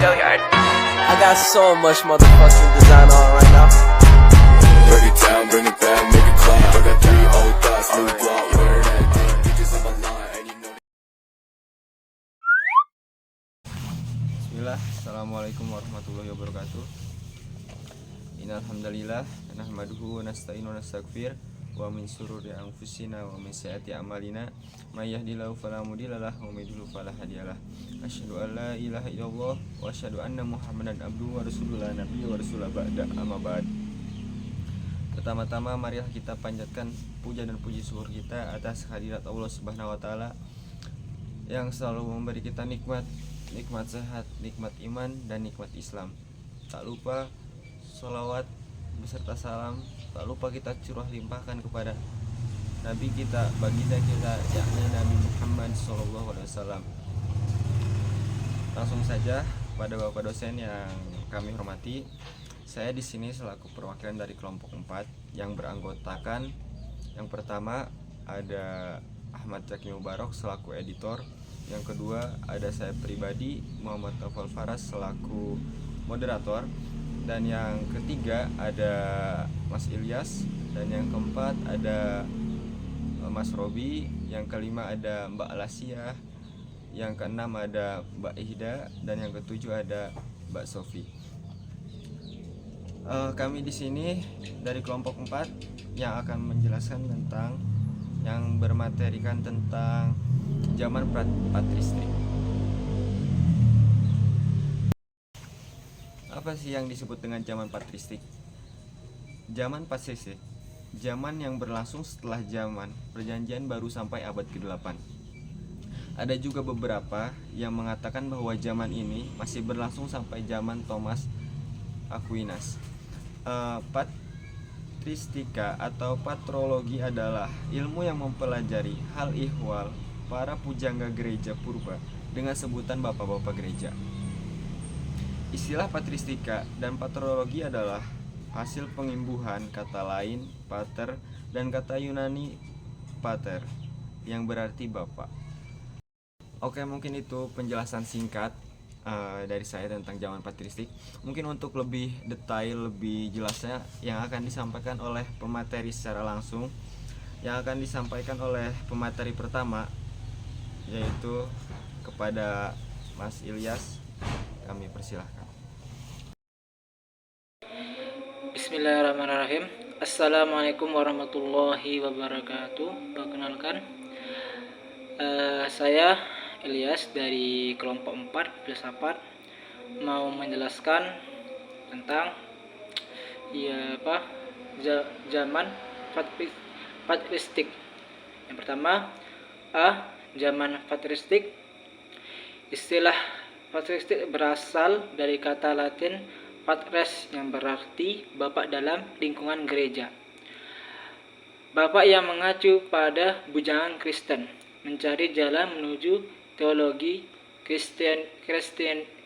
I got so much motherfucking design on right now. Break it down, bring it back, make it clap. I got 3 old thoughts, new block, where that deep, bitches on my line, and you know. Bismillah, Assalamualaikum warahmatullahi wabarakatuh. Innalhamdalillah, nahmaduhu wa nasta'inu wa nastaghfir wa min sururi anfusina wa min sayyiati a'malina may yahdihillahu fala mudhillalah wa may yudhlil fala hadiyalah. Asyhadu an la ilaha illallah wa asyhadu anna Muhammadan abduhu wa rasuluhu la nabiyya wa rasulullah ba'da amma ba'd. Pertama-tama marilah kita panjatkan puja dan puji syukur kita atas kehadirat Allah Subhanahu wa taala yang selalu memberi kita nikmat sehat, nikmat iman, dan nikmat Islam. Tak lupa sholawat beserta salam, tak lupa kita curah limpahkan kepada Nabi kita, baginda kita, yakni Nabi Muhammad SAW. Langsung saja pada Bapak dosen yang kami hormati, saya di sini selaku perwakilan dari kelompok 4 yang beranggotakan, yang pertama ada Ahmad Zaki Mubarak selaku editor, yang kedua ada saya pribadi Muhammad Taufal Faras selaku moderator, dan yang ketiga ada Mas Ilyas, dan yang keempat ada Mas Robi, yang kelima ada Mbak Alasia, yang keenam ada Mbak Ihda, dan yang ketujuh ada Mbak Sofi. Kami di sini dari kelompok 4 yang akan menjelaskan tentang, yang bermaterikan tentang zaman patristik. Apa sih yang disebut dengan zaman patristik? Zaman patristik, zaman yang berlangsung setelah zaman perjanjian baru sampai abad ke-8. Ada juga beberapa yang mengatakan bahwa zaman ini masih berlangsung sampai zaman Thomas Aquinas. Patristika atau patrologi adalah ilmu yang mempelajari hal ihwal para pujangga gereja purba dengan sebutan bapak-bapak gereja. Istilah patristika dan patrologi adalah hasil pengimbuhan kata lain pater dan kata Yunani pater yang berarti bapak. Oke, mungkin itu penjelasan singkat dari saya tentang zaman patristik. Mungkin untuk lebih detail, lebih jelasnya yang akan disampaikan oleh pemateri secara langsung, yang akan disampaikan oleh pemateri pertama, yaitu kepada Mas Ilyas. Kami persilahkan. Bismillahirrahmanirrahim. Assalamualaikum warahmatullahi wabarakatuh. Perkenalkan, saya Ilyas dari kelompok 4 filsafat mau menjelaskan tentang zaman patristik. Yang pertama, zaman patristik. Istilah patristik berasal dari kata Latin patres yang berarti bapak dalam lingkungan gereja. Bapak yang mengacu pada bujangan Kristen, mencari jalan menuju teologi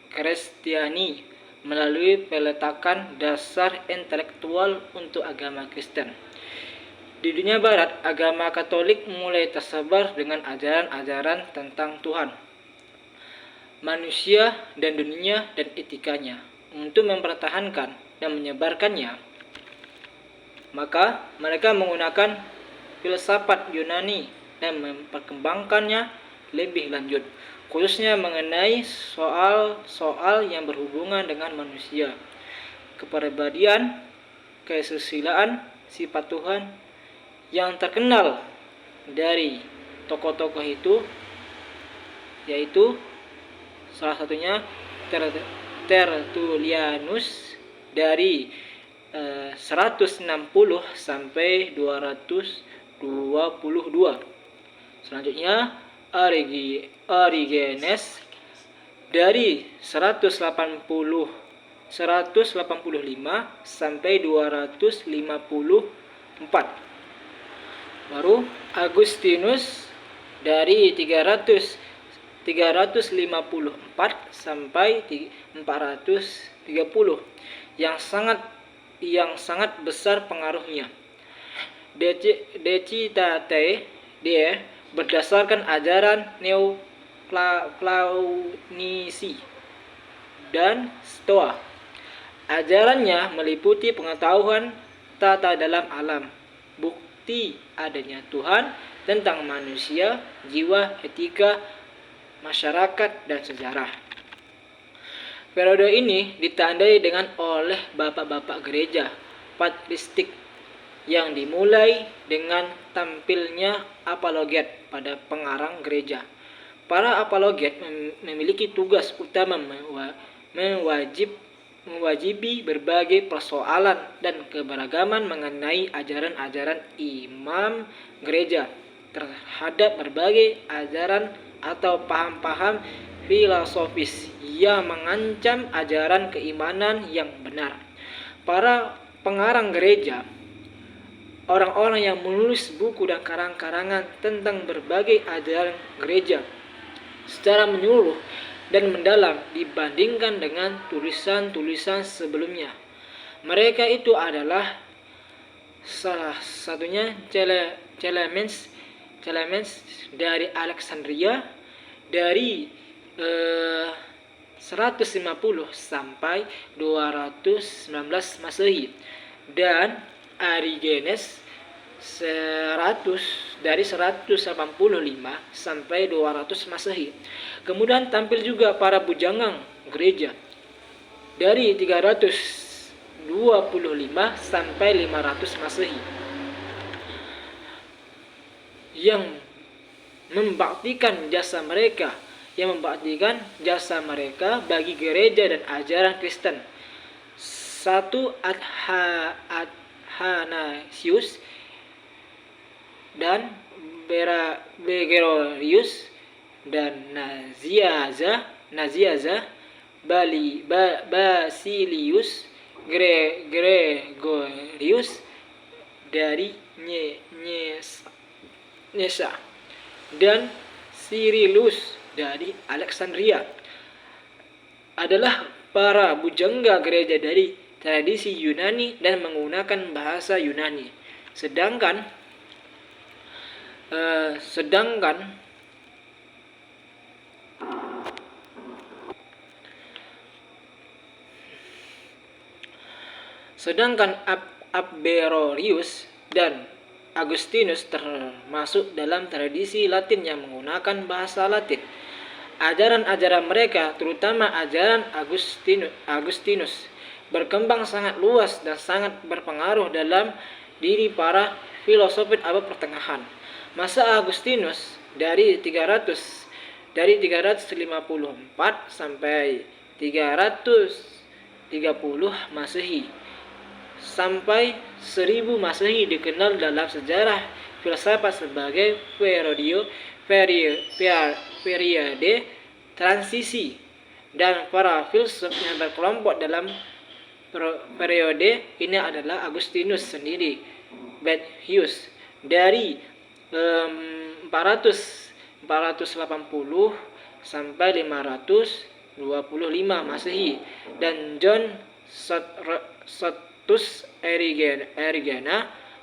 Kristiani melalui peletakan dasar intelektual untuk agama Kristen. Di dunia barat, agama Katolik mulai tersebar dengan ajaran-ajaran tentang Tuhan, manusia dan dunia dan etikanya. Untuk mempertahankan dan menyebarkannya, maka mereka menggunakan filsafat Yunani dan memperkembangkannya lebih lanjut, khususnya mengenai soal-soal yang berhubungan dengan manusia, kepribadian, kesusilaan, sifat Tuhan. Yang terkenal dari tokoh-tokoh itu yaitu salah satunya Tertullianus dari 160 sampai 222. Selanjutnya Origenes dari 185 sampai 254. Baru Agustinus dari 354 sampai 430 yang sangat besar pengaruhnya. Decitate dia berdasarkan ajaran Neoplatonisi dan Stoa. Ajarannya meliputi pengetahuan tata dalam alam, bukti adanya Tuhan, tentang manusia, jiwa, etika, masyarakat, dan sejarah. Periode ini ditandai dengan oleh bapak-bapak gereja patristik yang dimulai dengan tampilnya apologet pada pengarang gereja. Para apologet memiliki tugas utama mewajibi berbagai persoalan dan keberagaman mengenai ajaran-ajaran imam gereja terhadap berbagai ajaran atau paham-paham filosofis yang mengancam ajaran keimanan yang benar. Para pengarang gereja, orang-orang yang menulis buku dan karang-karangan tentang berbagai ajaran gereja secara menyeluruh dan mendalam dibandingkan dengan tulisan-tulisan sebelumnya. Mereka itu adalah salah satunya Clemens dari Alexandria dari 150 sampai 219 Masehi, dan Origenes 185 sampai 200 Masehi. Kemudian tampil juga para bujangan gereja dari 325 sampai 500 Masehi yang membaktikan jasa mereka bagi gereja dan ajaran Kristen. Satu Athanasius dan Gregorius dan Naziaza, Basilius Gregorius dari Nyesa dan Cyrillus dari Alexandria adalah para bujangga gereja dari tradisi Yunani dan menggunakan bahasa Yunani. Sedangkan Aberorius dan Agustinus termasuk dalam tradisi Latin yang menggunakan bahasa Latin. Ajaran-ajaran mereka, terutama ajaran Agustinus, berkembang sangat luas dan sangat berpengaruh dalam diri para filsufat abad pertengahan. Masa Agustinus dari 354 sampai 330 Masehi sampai 1000 Masehi dikenal dalam sejarah filsafat sebagai periode transisi, dan para filsuf yang berkelompok dalam periode ini adalah Agustinus sendiri, Boethius dari 480 sampai 525 Masehi, dan John Scotus Erigena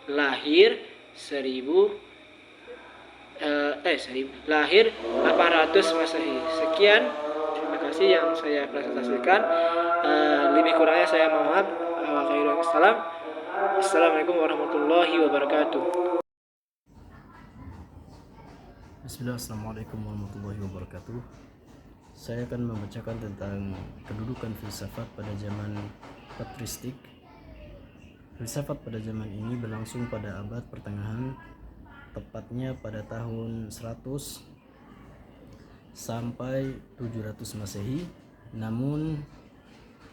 lahir 800 Masehi. Sekian, terima kasih yang saya presentasikan. Lebih kurangnya saya mohon maaf. Assalamualaikum warahmatullahi wabarakatuh. Bismillah, Assalamualaikum warahmatullahi wabarakatuh. Saya akan membacakan tentang kedudukan filsafat pada zaman patristik. Filsafat pada zaman ini berlangsung pada abad pertengahan, tepatnya pada tahun 100 sampai 700 Masehi. Namun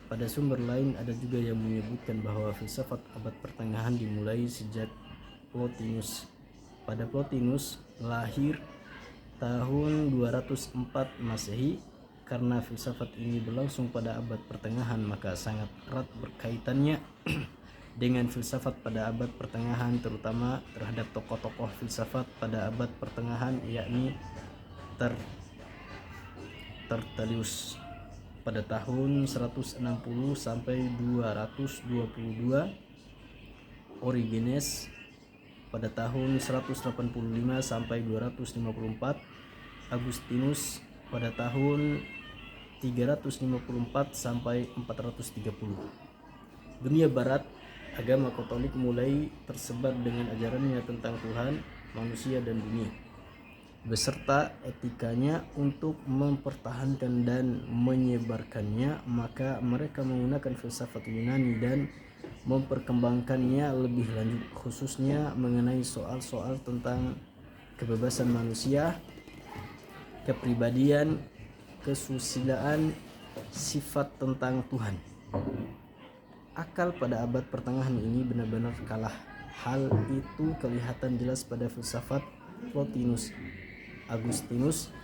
pada sumber lain ada juga yang menyebutkan bahwa filsafat abad pertengahan dimulai sejak Plotinus. Pada Plotinus lahir tahun 204 Masehi. Karena filsafat ini berlangsung pada abad pertengahan, maka sangat erat berkaitannya dengan filsafat pada abad pertengahan, terutama terhadap tokoh-tokoh filsafat pada abad pertengahan, yakni Tertullius pada tahun 160 sampai 222, Origenes pada tahun 185 sampai 254, Agustinus pada tahun 354 sampai 430. Dunia barat, agama Katolik mulai tersebar dengan ajarannya tentang Tuhan, manusia dan dunia, beserta etikanya. Untuk mempertahankan dan menyebarkannya, maka mereka menggunakan filsafat Yunani dan memperkembangkannya lebih lanjut, khususnya mengenai soal-soal tentang kebebasan manusia, kepribadian, kesusilaan, sifat tentang Tuhan. Akal pada abad pertengahan ini benar-benar kalah. Hal itu kelihatan jelas pada filsafat Plotinus, Agustinus,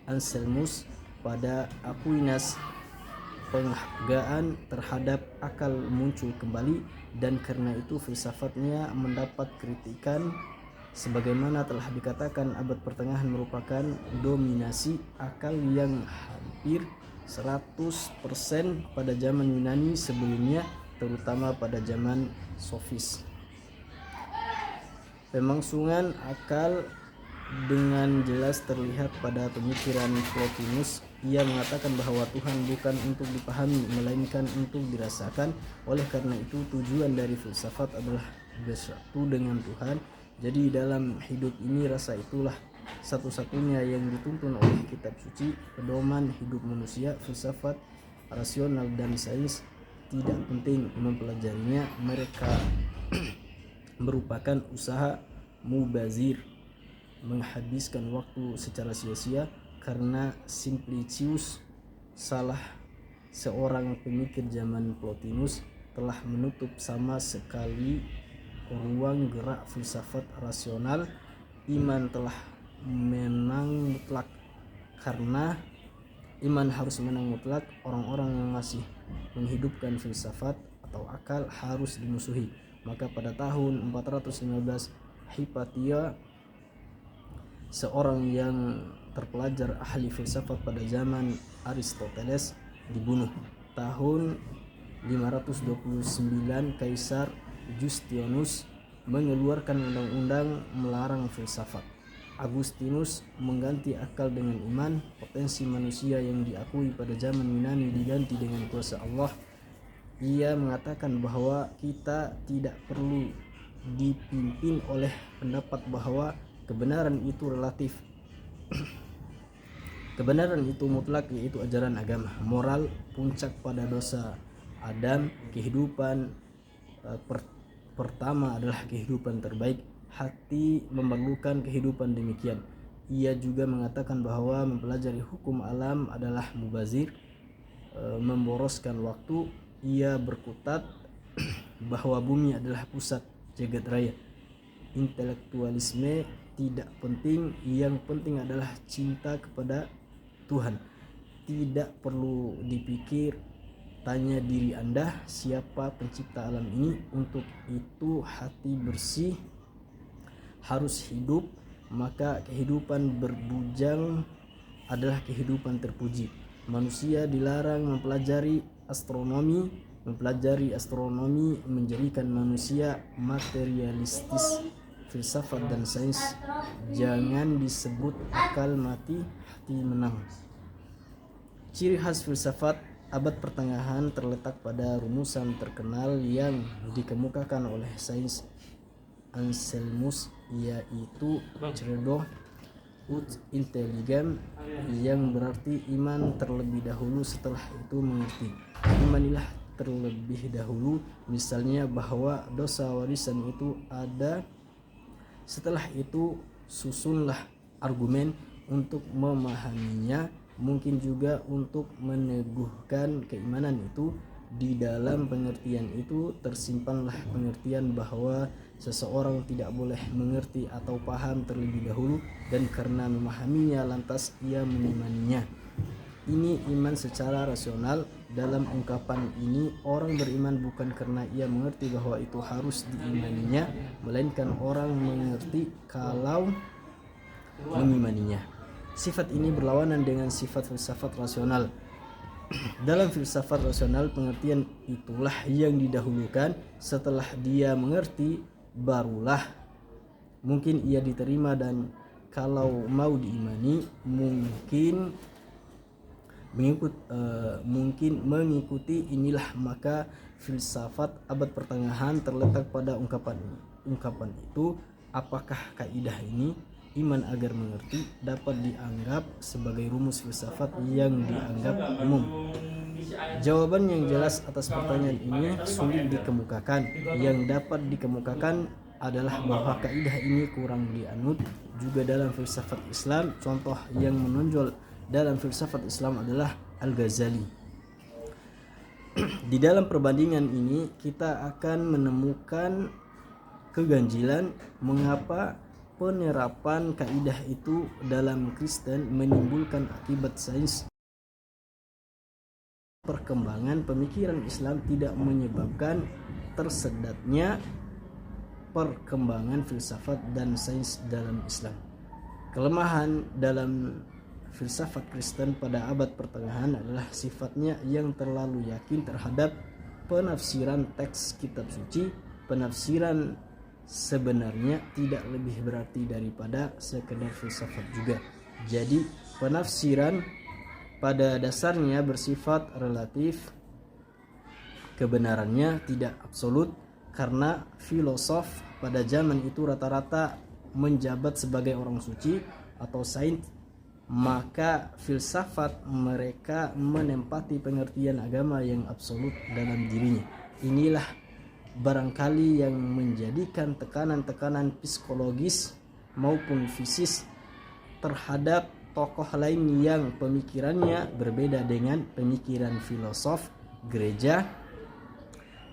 Anselmus. Pada Aquinas, penghargaan terhadap akal muncul kembali, dan karena itu filsafatnya mendapat kritikan. Sebagaimana telah dikatakan, abad pertengahan merupakan dominasi akal yang hampir 100% pada zaman Yunani sebelumnya, terutama pada zaman Sofis. Pemangsungan akal dengan jelas terlihat pada pemikiran Plotinus. Ia mengatakan bahwa Tuhan bukan untuk dipahami, melainkan untuk dirasakan. Oleh karena itu, tujuan dari filsafat adalah bersatu dengan Tuhan. Jadi dalam hidup ini, rasa itulah satu-satunya yang dituntun oleh kitab suci, pedoman hidup manusia. Filsafat rasional dan sains tidak penting mempelajarinya. Mereka merupakan usaha mubazir, menghabiskan waktu secara sia-sia, karena Simplicius, salah seorang pemikir zaman Plotinus, telah menutup sama sekali ruang gerak filsafat rasional. Iman telah menang mutlak. Karena iman harus menang mutlak, orang-orang yang masih menghidupkan filsafat atau akal harus dimusuhi. Maka pada tahun 415, Hypatia, seorang yang terpelajar ahli filsafat pada zaman Aristoteles, dibunuh. Tahun 529, Kaisar Justinus mengeluarkan undang-undang melarang filsafat. Agustinus mengganti akal dengan iman. Potensi manusia yang diakui pada zaman Yunani diganti dengan kuasa Allah. Ia mengatakan bahwa kita tidak perlu dipimpin oleh pendapat bahwa kebenaran itu relatif. Kebenaran itu mutlak, yaitu ajaran agama. Moral puncak pada dosa Adam. Kehidupan pertama adalah kehidupan terbaik. Hati memerlukan kehidupan demikian. Ia juga mengatakan bahwa mempelajari hukum alam adalah mubazir, memboroskan waktu. Ia berkutat bahwa bumi adalah pusat jagat raya. Intelektualisme tidak penting, yang penting adalah cinta kepada Tuhan. Tidak perlu dipikir, tanya diri Anda, siapa pencipta alam ini? Untuk itu hati bersih harus hidup, maka kehidupan berbujang adalah kehidupan terpuji. Manusia dilarang mempelajari astronomi. Mempelajari astronomi menjadikan manusia materialistis. Filsafat dan sains jangan disebut akal mati, hati menang. Ciri khas filsafat abad pertengahan terletak pada rumusan terkenal yang dikemukakan oleh sains Anselmus, yaitu credo ut intelligam, yang berarti iman terlebih dahulu, setelah itu mengerti. Imanilah terlebih dahulu, misalnya bahwa dosa warisan itu ada, setelah itu susunlah argumen untuk memahaminya. Mungkin juga untuk meneguhkan keimanan itu. Di dalam pengertian itu tersimpanlah pengertian bahwa seseorang tidak boleh mengerti atau paham terlebih dahulu, dan karena memahaminya lantas ia mengimaninya. Ini iman secara rasional. Dalam ungkapan ini, orang beriman bukan karena ia mengerti bahwa itu harus diimaninya, melainkan orang mengerti kalau mengimaninya. Sifat ini berlawanan dengan sifat filsafat rasional. Dalam filsafat rasional, pengertian itulah yang didahulukan. Setelah dia mengerti, barulah mungkin ia diterima, dan kalau mau diimani, mungkin mungkin mengikuti inilah, maka filsafat abad pertengahan terletak pada ungkapan itu. Apakah kaidah ini, iman agar mengerti, dapat dianggap sebagai rumus filsafat yang dianggap umum? Jawaban yang jelas atas pertanyaan ini sulit dikemukakan. Yang dapat dikemukakan adalah bahwa kaidah ini kurang dianut juga dalam filsafat Islam. Contoh yang menonjol dalam filsafat Islam adalah Al-Ghazali. Di dalam perbandingan ini kita akan menemukan keganjilan mengapa penerapan kaidah itu dalam Kristen menimbulkan akibat sains. Perkembangan pemikiran Islam tidak menyebabkan tersedatnya perkembangan filsafat dan sains dalam Islam. Kelemahan dalam filsafat Kristen pada abad pertengahan adalah sifatnya yang terlalu yakin terhadap penafsiran teks kitab suci. Penafsiran sebenarnya tidak lebih berarti daripada sekedar filsafat juga. Jadi penafsiran pada dasarnya bersifat relatif, kebenarannya tidak absolut, karena filosof pada zaman itu rata-rata menjabat sebagai orang suci atau saint, maka filsafat mereka menempati pengertian agama yang absolut dalam dirinya. Inilah barangkali yang menjadikan tekanan-tekanan psikologis maupun fisis terhadap tokoh lain yang pemikirannya berbeda dengan pemikiran filosof gereja.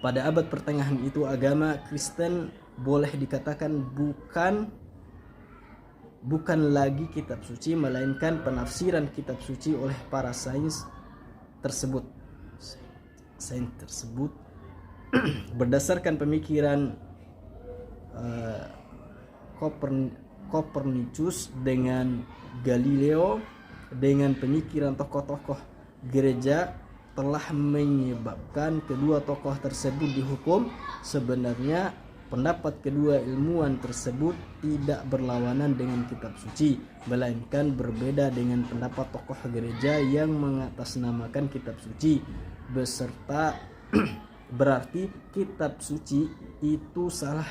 Pada abad pertengahan itu agama Kristen boleh dikatakan bukan lagi kitab suci, melainkan penafsiran kitab suci oleh para sains tersebut berdasarkan pemikiran Kopernikus dengan Galileo, dengan pemikiran tokoh-tokoh gereja telah menyebabkan kedua tokoh tersebut dihukum. Sebenarnya pendapat kedua ilmuwan tersebut tidak berlawanan dengan kitab suci, melainkan berbeda dengan pendapat tokoh gereja yang mengatasnamakan kitab suci beserta berarti kitab suci itu salah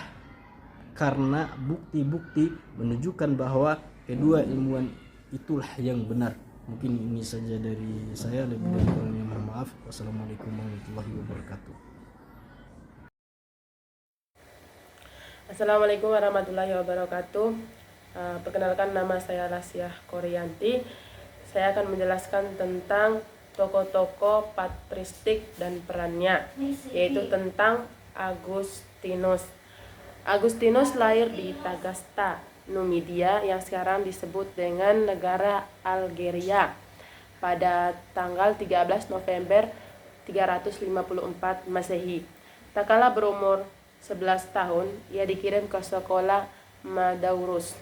karena bukti-bukti menunjukkan bahwa kedua ilmuwan itulah yang benar. Mungkin ini saja dari saya, lebih dari kurangnya mohon maaf. Wassalamualaikum warahmatullahi wabarakatuh. Assalamualaikum warahmatullahi wabarakatuh. Perkenalkan, nama saya Lasiah Koryanti. Saya akan menjelaskan tentang tokoh-tokoh patristik dan perannya, yaitu tentang Agustinus. Agustinus lahir di Tagasta, Numidia yang sekarang disebut dengan negara Algeria pada tanggal 13 November 354 Masehi. Tak kala berumur 11 tahun, ia dikirim ke sekolah Madaurus.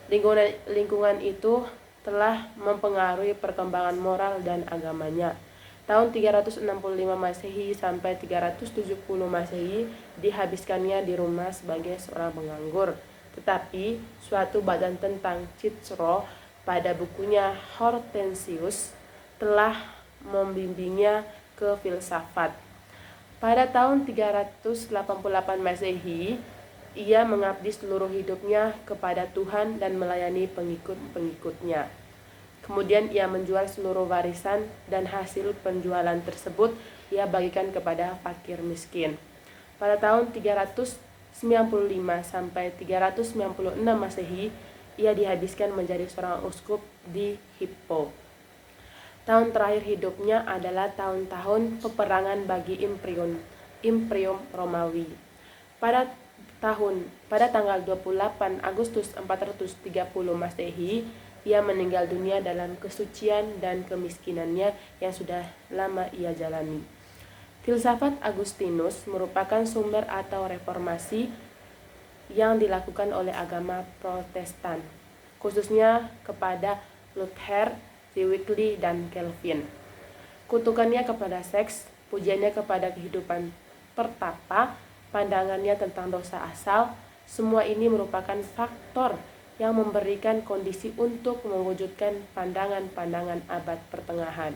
Lingkungan itu telah mempengaruhi perkembangan moral dan agamanya. Tahun 365 Masehi sampai 370 Masehi dihabiskannya di rumah sebagai seorang penganggur. Tetapi suatu badan tentang Cicero pada bukunya Hortensius telah membimbingnya ke filsafat. Pada tahun 388 Masehi, ia mengabdi seluruh hidupnya kepada Tuhan dan melayani pengikut-pengikutnya. Kemudian ia menjual seluruh warisan dan hasil penjualan tersebut ia bagikan kepada fakir miskin. Pada tahun 395 sampai 396 Masehi, ia dihabiskan menjadi seorang uskup di Hippo. Tahun terakhir hidupnya adalah tahun-tahun peperangan bagi Imperium Romawi. Pada tanggal 28 Agustus 430 Masehi, ia meninggal dunia dalam kesucian dan kemiskinannya yang sudah lama ia jalani. Filsafat Agustinus merupakan sumber atau reformasi yang dilakukan oleh agama Protestan, khususnya kepada Luther, Wycliffe, dan Calvin. Kutukannya kepada seks, pujiannya kepada kehidupan pertapa, pandangannya tentang dosa asal, semua ini merupakan faktor yang memberikan kondisi untuk mewujudkan pandangan-pandangan abad pertengahan.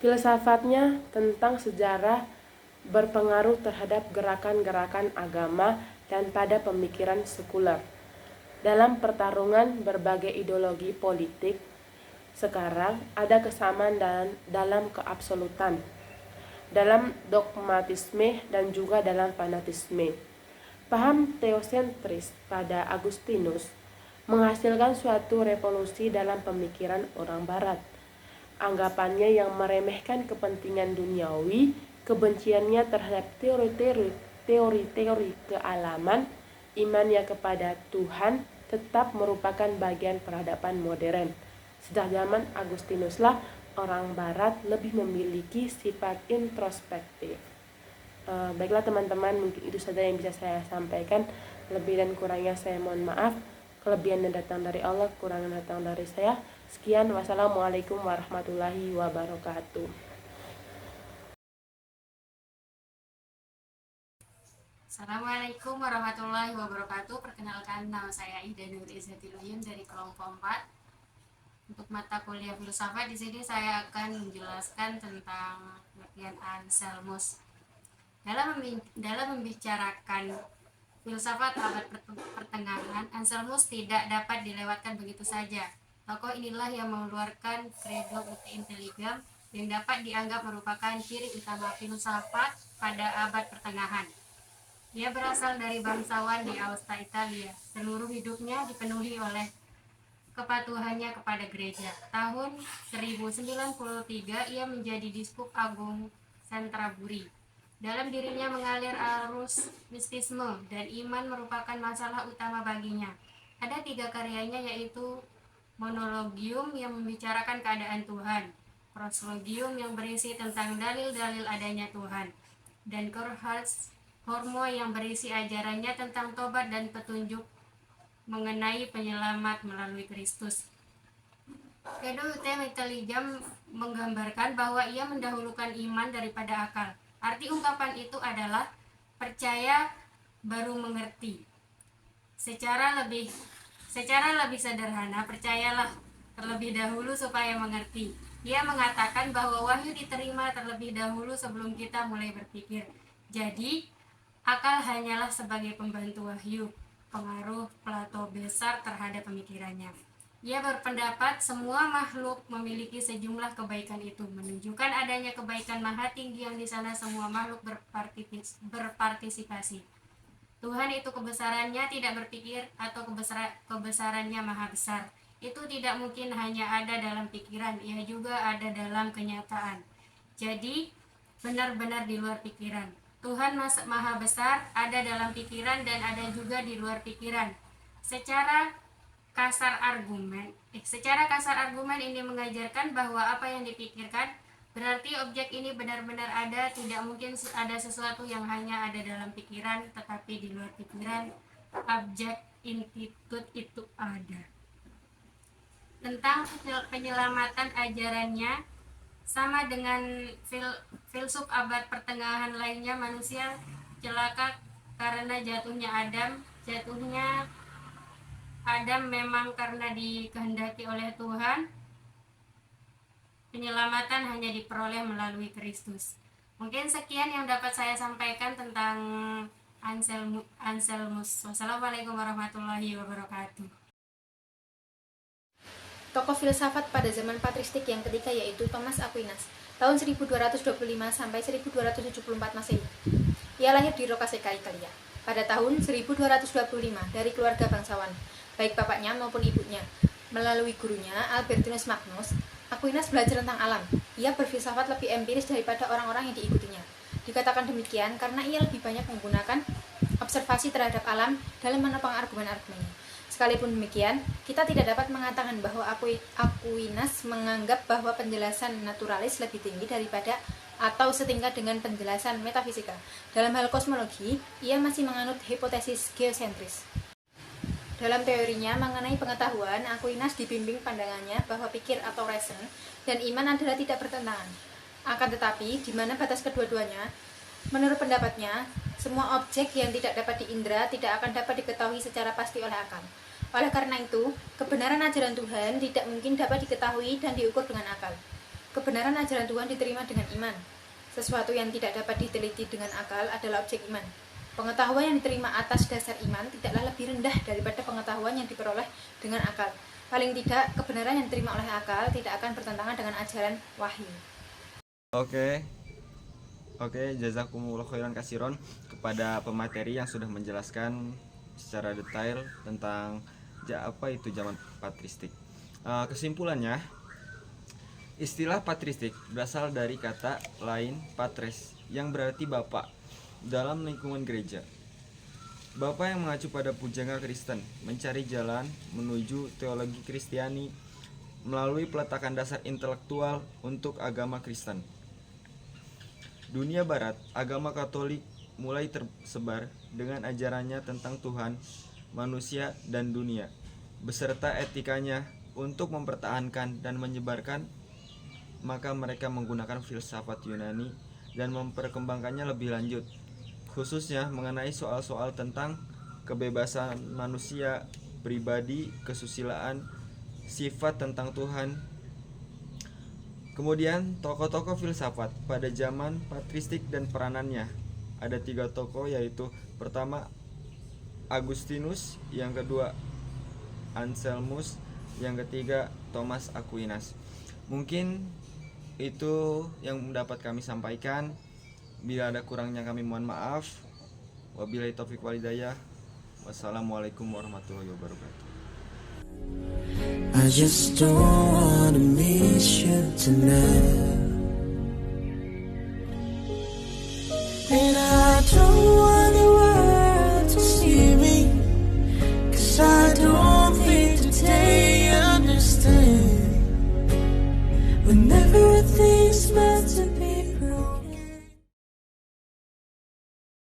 Filsafatnya tentang sejarah berpengaruh terhadap gerakan-gerakan agama dan pada pemikiran sekuler. Dalam pertarungan berbagai ideologi politik, sekarang ada kesamaan dalam keabsolutan, dalam dogmatisme dan juga dalam fanatisme. Paham teosentris pada Agustinus menghasilkan suatu revolusi dalam pemikiran orang barat. Anggapannya yang meremehkan kepentingan duniawi, kebenciannya terhadap teori-teori kealaman, imannya kepada Tuhan tetap merupakan bagian peradaban modern. Sejak zaman Agustinuslah orang barat lebih memiliki sifat introspektif. Baiklah teman-teman, mungkin itu saja yang bisa saya sampaikan. Lebih dan kurangnya saya mohon maaf. Kelebihan yang datang dari Allah, kekurangan datang dari saya. Sekian, wassalamualaikum warahmatullahi wabarakatuh. Assalamualaikum warahmatullahi wabarakatuh. Perkenalkan, nama saya Ida Nur Izzatiluyun dari kelompok 4. Untuk mata kuliah filsafat di sini saya akan menjelaskan tentang pengertian Anselmus. Dalam membicarakan filsafat abad pertengahan, Anselmus tidak dapat dilewatkan begitu saja. Tokoh inilah yang mengeluarkan credo Vitae Intelligam yang dapat dianggap merupakan ciri utama filsafat pada abad pertengahan. Dia berasal dari bangsawan di Aosta, Italia. Seluruh hidupnya dipenuhi oleh kepatuhannya kepada gereja. Tahun 1093 ia menjadi Diskup Agung Canterbury. Dalam dirinya mengalir arus mistisme dan iman merupakan masalah utama baginya. Ada 3 karyanya, yaitu Monologium yang membicarakan keadaan Tuhan, Proslogium yang berisi tentang dalil-dalil adanya Tuhan, dan Cœurs Hormo yang berisi ajarannya tentang tobat dan petunjuk mengenai penyelamat melalui Kristus. Credo Vitae Intelligam menggambarkan bahwa ia mendahulukan iman daripada akal. Arti ungkapan itu adalah percaya baru mengerti. Secara lebih sederhana, percayalah terlebih dahulu supaya mengerti. Dia mengatakan bahwa wahyu diterima terlebih dahulu sebelum kita mulai berpikir. Jadi, akal hanyalah sebagai pembantu wahyu. Pengaruh Plato besar terhadap pemikirannya. Ia berpendapat semua makhluk memiliki sejumlah kebaikan itu, menunjukkan adanya kebaikan maha tinggi yang di sana semua makhluk berpartisipasi. Tuhan itu kebesarannya tidak berpikir atau kebesarannya maha besar. Itu tidak mungkin hanya ada dalam pikiran, ia juga ada dalam kenyataan. Jadi, benar-benar di luar pikiran. Tuhan maha besar, ada dalam pikiran dan ada juga di luar pikiran. Secara kasar argumen ini mengajarkan bahwa apa yang dipikirkan berarti objek ini benar-benar ada. Tidak mungkin ada sesuatu yang hanya ada dalam pikiran tetapi di luar pikiran. Objek institut itu ada. Tentang penyelamatan ajarannya, sama dengan filsuf abad pertengahan lainnya, manusia celaka karena jatuhnya Adam memang karena dikehendaki oleh Tuhan. Penyelamatan hanya diperoleh melalui Kristus. Mungkin sekian yang dapat saya sampaikan tentang Anselmus. Wassalamualaikum warahmatullahi wabarakatuh. Tokoh filsafat pada zaman patristik yang ketiga yaitu Thomas Aquinas, tahun 1225 sampai 1274 Masehi. Ia lahir di Roccasecca, Italia, pada tahun 1225 dari keluarga bangsawan, baik bapaknya maupun ibunya. Melalui gurunya, Albertinus Magnus, Aquinas belajar tentang alam. Ia berfilsafat lebih empiris daripada orang-orang yang diikutinya. Dikatakan demikian karena ia lebih banyak menggunakan observasi terhadap alam dalam menopang argumen-argumennya. Sekalipun demikian, kita tidak dapat mengatakan bahwa Aquinas menganggap bahwa penjelasan naturalis lebih tinggi daripada atau setingkat dengan penjelasan metafisika. Dalam hal kosmologi, ia masih menganut hipotesis geosentris. Dalam teorinya mengenai pengetahuan, Aquinas dibimbing pandangannya bahwa pikir atau reason dan iman adalah tidak bertentangan. Akan tetapi, di mana batas kedua-duanya, Menurut pendapatnya, semua objek yang tidak dapat diindra tidak akan dapat diketahui secara pasti oleh akal. Oleh karena itu, kebenaran ajaran Tuhan tidak mungkin dapat diketahui dan diukur dengan akal. Kebenaran ajaran Tuhan diterima dengan iman. Sesuatu yang tidak dapat diteliti dengan akal adalah objek iman. Pengetahuan yang diterima atas dasar iman tidaklah lebih rendah daripada pengetahuan yang diperoleh dengan akal. Paling tidak, kebenaran yang diterima oleh akal tidak akan bertentangan dengan ajaran wahyu. Oke, jazakumullah khairan kasiron kepada pemateri yang sudah menjelaskan secara detail tentang apa itu zaman patristik. Kesimpulannya, istilah patristik berasal dari kata lain patres yang berarti bapak dalam lingkungan gereja. Bapak yang mengacu pada pujangga Kristen mencari jalan menuju teologi Kristiani melalui peletakan dasar intelektual untuk agama Kristen. Dunia Barat, agama Katolik mulai tersebar dengan ajarannya tentang Tuhan, manusia, dan dunia, beserta etikanya untuk mempertahankan dan menyebarkan. Maka mereka menggunakan filsafat Yunani dan memperkembangkannya lebih lanjut, khususnya mengenai soal-soal tentang kebebasan manusia, pribadi, kesusilaan, sifat tentang Tuhan. Kemudian tokoh-tokoh filsafat pada zaman patristik dan peranannya. Ada 3 tokoh, yaitu pertama Agustinus, yang kedua Anselmus, yang ketiga Thomas Aquinas. Mungkin itu yang dapat kami sampaikan. Bila ada kurangnya kami mohon maaf. Wabillahi taufiq wal hidayah. Wassalamualaikum warahmatullahi wabarakatuh. I just don't wanna miss you tonight, and I don't want the world to see me, 'cause I don't think that they understand when everything